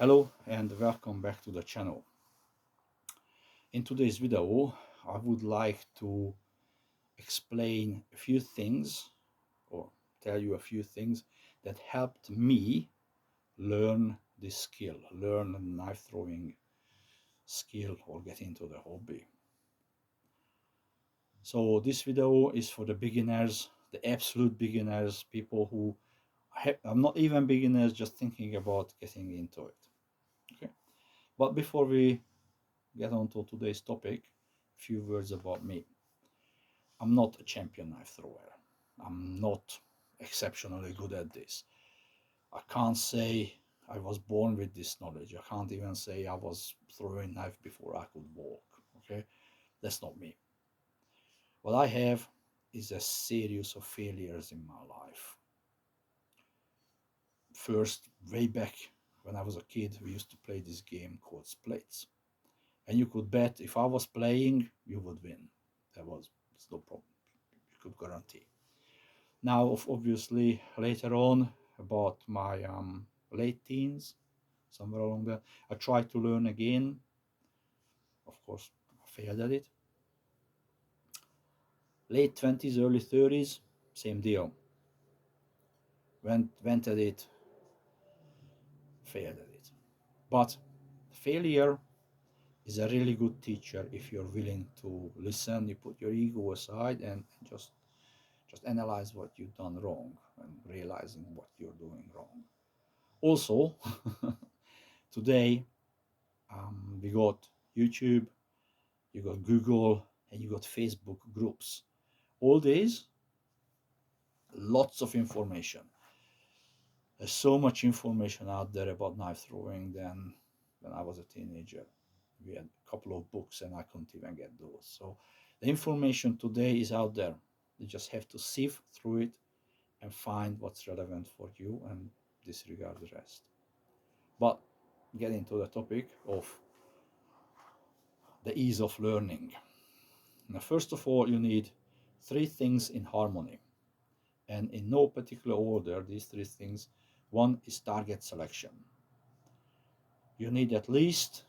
Hello and welcome back to the channel. In today's video, I would like to explain a few things or tell you a few things that helped me learn this skill, learn knife throwing skill or get into the hobby. So this video is for the beginners, the absolute beginners, people who are not even beginners, just thinking about getting into it. Okay. But before we get on to today's topic, a few words about me. I'm not a champion knife thrower. I'm not exceptionally good at this. I can't say I was born with this knowledge. I can't even say I was throwing knife before I could walk. Okay, that's not me. What I have is a series of failures in my life. First, way back when I was a kid, we used to play this game called Splits. And you could bet if I was playing, you would win. It's no problem. You could guarantee. Now, obviously, later on, about my late teens, somewhere along there, I tried to learn again. Of course, I failed at it. Late 20s, early 30s, same deal. Went at it, failed at it. But failure is a really good teacher if you're willing to listen. You put your ego aside and just analyze what you've done wrong and realizing what you're doing wrong. Also, today we got YouTube, you got Google, and you got Facebook groups. All these, lots of information. There's so much information out there about knife throwing than when I was a teenager. We had a couple of books and I couldn't even get those. So the information today is out there. You just have to sift through it and find what's relevant for you and disregard the rest. But getting to the topic of the ease of learning. Now, first of all, you need three things in harmony. And in no particular order, these three things. One is target selection. You need at least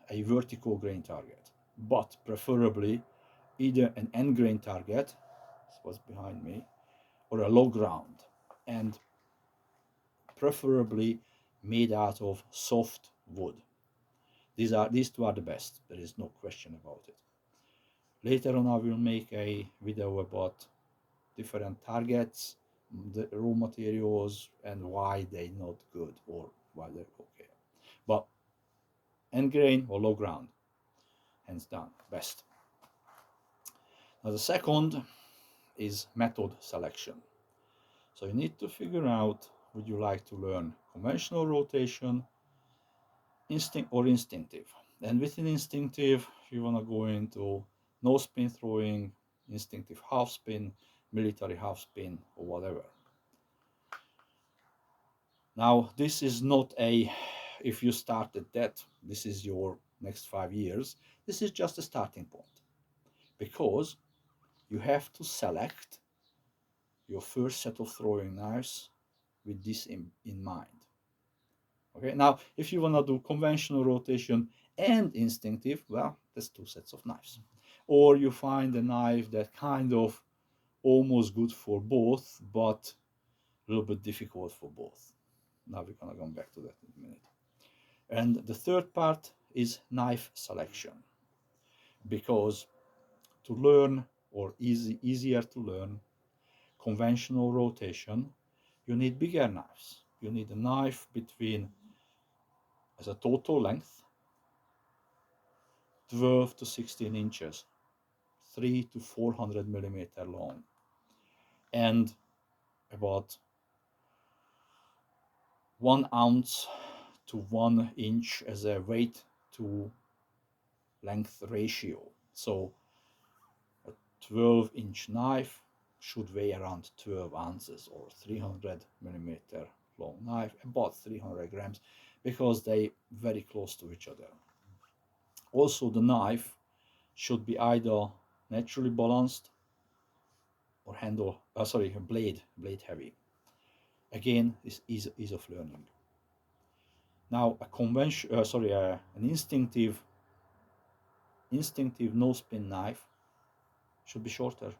a vertical grain target, but preferably either an end grain target, that's what's behind me, or a low ground, and preferably made out of soft wood. These two are the best. There is no question about it. Later on, I will make a video about different targets, the raw materials, and why they're not good or why they're okay. But end grain or low ground, hands down, best. Now the second is method selection. So you need to figure out, would you like to learn conventional rotation, instinct or instinctive? And within instinctive, you want to go into no spin throwing, instinctive half spin, military half spin, or whatever. Now, this is not a, if you started that, this is your next 5 years. This is just a starting point because you have to select your first set of throwing knives with this in mind. Okay, now if you want to do conventional rotation and instinctive, well, that's two sets of knives. Or you find a knife that kind of almost good for both, but a little bit difficult for both. Now we're gonna come back to that in a minute. And the third part is knife selection, because to learn or easier to learn conventional rotation, you need bigger knives. You need a knife between, as a total length, 12 to 16 inches, 3 to 400 millimeter long, and about 1 ounce to 1 inch as a weight to length ratio. So a 12-inch knife should weigh around 12 ounces, or 300 millimeter long knife, about 300 grams, because they very close to each other. Also, the knife should be either naturally balanced or blade heavy. Again, this is ease of learning. Now, an instinctive no spin knife should be shorter,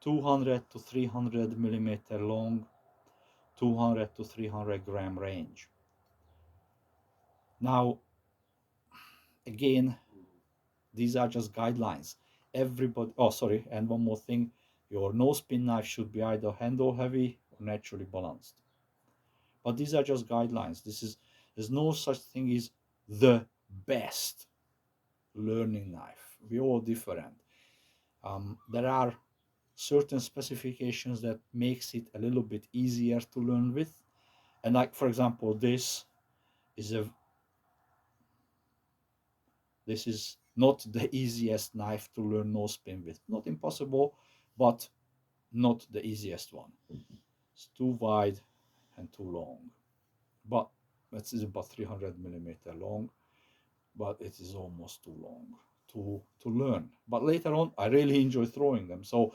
200 to 300 millimeter long, 200 to 300 gram range. Now, again, these are just guidelines. Everybody, oh, sorry, and one more thing, your no spin knife should be either handle heavy or naturally balanced. But these are just guidelines. There's no such thing as the best learning knife. We're all different. There are certain specifications that makes it a little bit easier to learn with. And like, for example, is a this is not the easiest knife to learn no spin with. Not impossible, but not the easiest one. It's too wide and too long. But it is about 300 millimeter long, but it is almost too long to learn. But later on, I really enjoy throwing them. So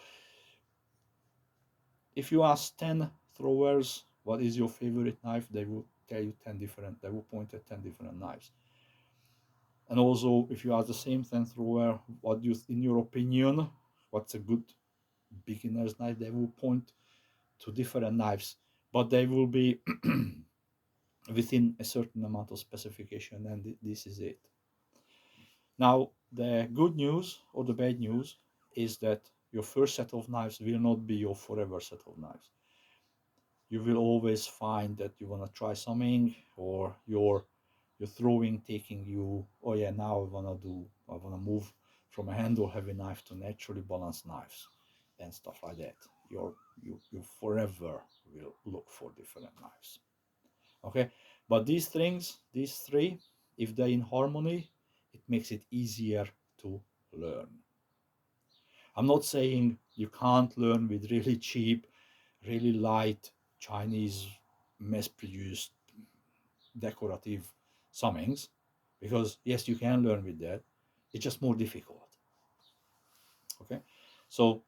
if you ask 10 throwers what is your favorite knife, they will tell you 10 different, they will point at 10 different knives. And also, if you ask the same 10 thrower, what do you, in your opinion, what's a good beginner's knife, they will point to different knives, but they will be within a certain amount of specification, and this is it. Now, the good news or the bad news is that your first set of knives will not be your forever set of knives. You will always find that you want to try something, or your throwing taking you, oh yeah, now I want to move from a handle heavy knife to naturally balanced knives and stuff like that. You forever will look for different knives. Okay, but these three, if they're in harmony, it makes it easier to learn. I'm not saying you can't learn with really cheap, really light Chinese mass-produced decorative summings, because yes, you can learn with that. It's just more difficult. Okay, so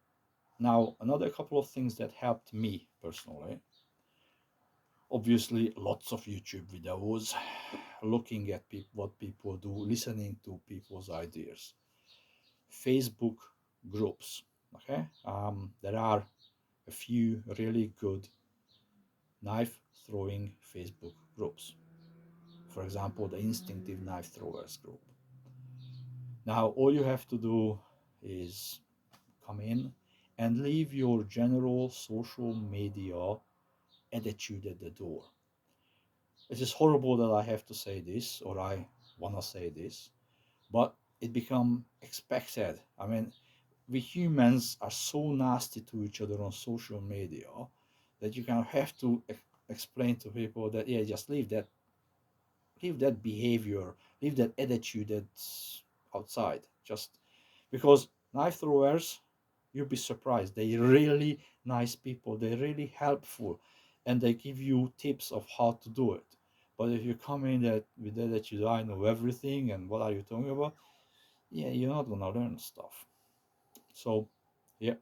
now another couple of things that helped me personally. Obviously, lots of YouTube videos, looking at what people do, listening to people's ideas. Facebook groups. Okay, there are a few really good knife throwing Facebook groups. For example, the Instinctive Knife Throwers group. Now, all you have to do is come in and leave your general social media attitude at the door. It is horrible that I have to say this, or I want to say this, but it become expected. I mean, we humans are so nasty to each other on social media that you kind of have to explain to people that, yeah, just leave that behavior, leave that attitude that's outside. Just because knife throwers, you'll be surprised. They're really nice people. They're really helpful, and they give you tips of how to do it. But if you come in that with that attitude, I know everything, and what are you talking about? Yeah, you're not gonna learn stuff. So, yeah,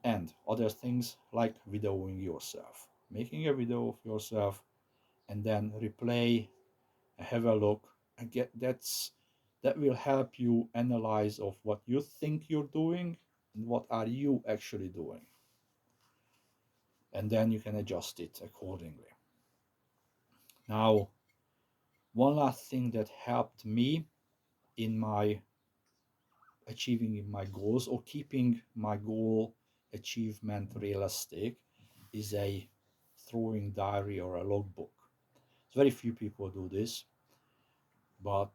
and other things like videoing yourself, making a video of yourself, and then replay, have a look, and that will help you analyze of what you think you're doing and what are you actually doing, and then you can adjust it accordingly. Now, one last thing that helped me in my achieving my goals or keeping my goal achievement realistic is a throwing diary or a logbook. Very few people do this, but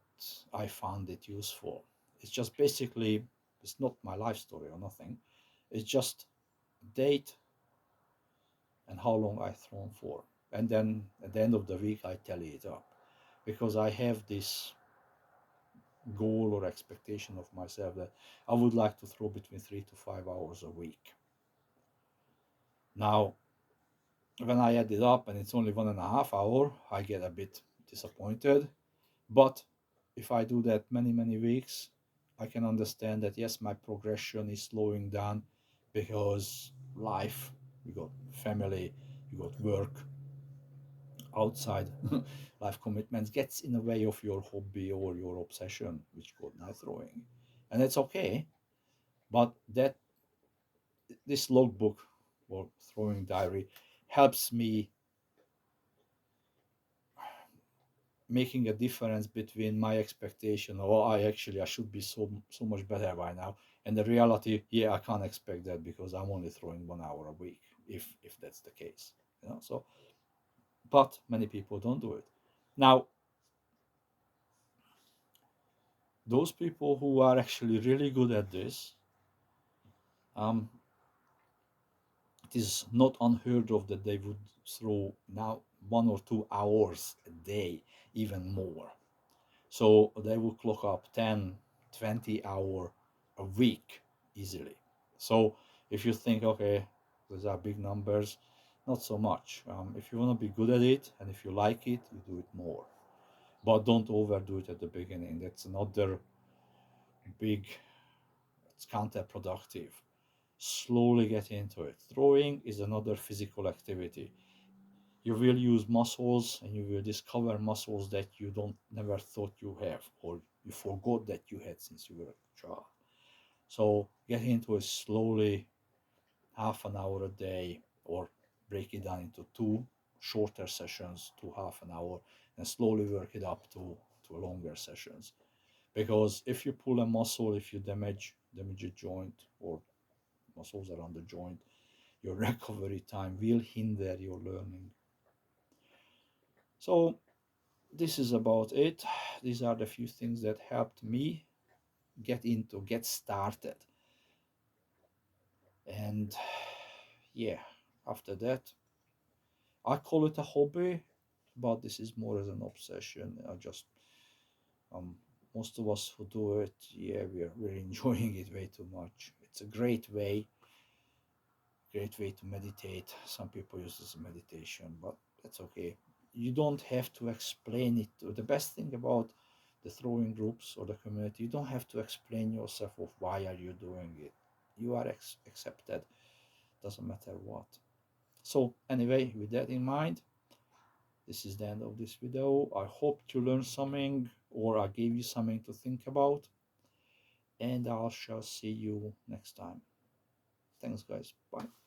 I found it useful. It's just basically, it's not my life story or nothing. It's just date and how long I thrown for. And then at the end of the week, I tally it up because I have this goal or expectation of myself that I would like to throw between 3 to 5 hours a week. Now, when I add it up and it's only 1.5 hours, I get a bit disappointed. But if I do that many weeks, I can understand that yes, my progression is slowing down because life, you got family, you got work, outside life commitments gets in the way of your hobby or your obsession, which called knife throwing. And it's okay, but that this logbook or throwing diary helps me making a difference between my expectation, oh, I should be so much better by now, and the reality, yeah, I can't expect that because I'm only throwing 1 hour a week, if that's the case, you know. So, but many people don't do it. Now, those people who are actually really good at this, um, it is not unheard of that they would throw now 1 or 2 hours a day, even more. So they will clock up 10, 20 hour a week easily. So if you think, okay, those are big numbers, not so much. If you want to be good at it and if you like it, you do it more. But don't overdo it at the beginning. That's another big, it's counterproductive. Slowly get into it. Throwing is another physical activity. You will use muscles and you will discover muscles that you don't never thought you have or you forgot that you had since you were a child. So get into it slowly, half an hour a day, or break it down into two shorter sessions to half an hour, and slowly work it up to longer sessions. Because if you pull a muscle, if you damage a joint or muscles around the joint, your recovery time will hinder your learning. So this is about it. These are the few things that helped me get started. And yeah, after that, I call it a hobby, but this is more as an obsession. I just um most of us who do it, yeah, we're enjoying it way too much. It's a great way to meditate. Some people use this as meditation, but that's okay. You don't have to explain it. The best thing about the throwing groups or the community, you don't have to explain yourself of why are you doing it. You are accepted. Doesn't matter what. So anyway, with that in mind, this is the end of this video. I hope you learned something or I gave you something to think about. And I shall see you next time. Thanks, guys. Bye.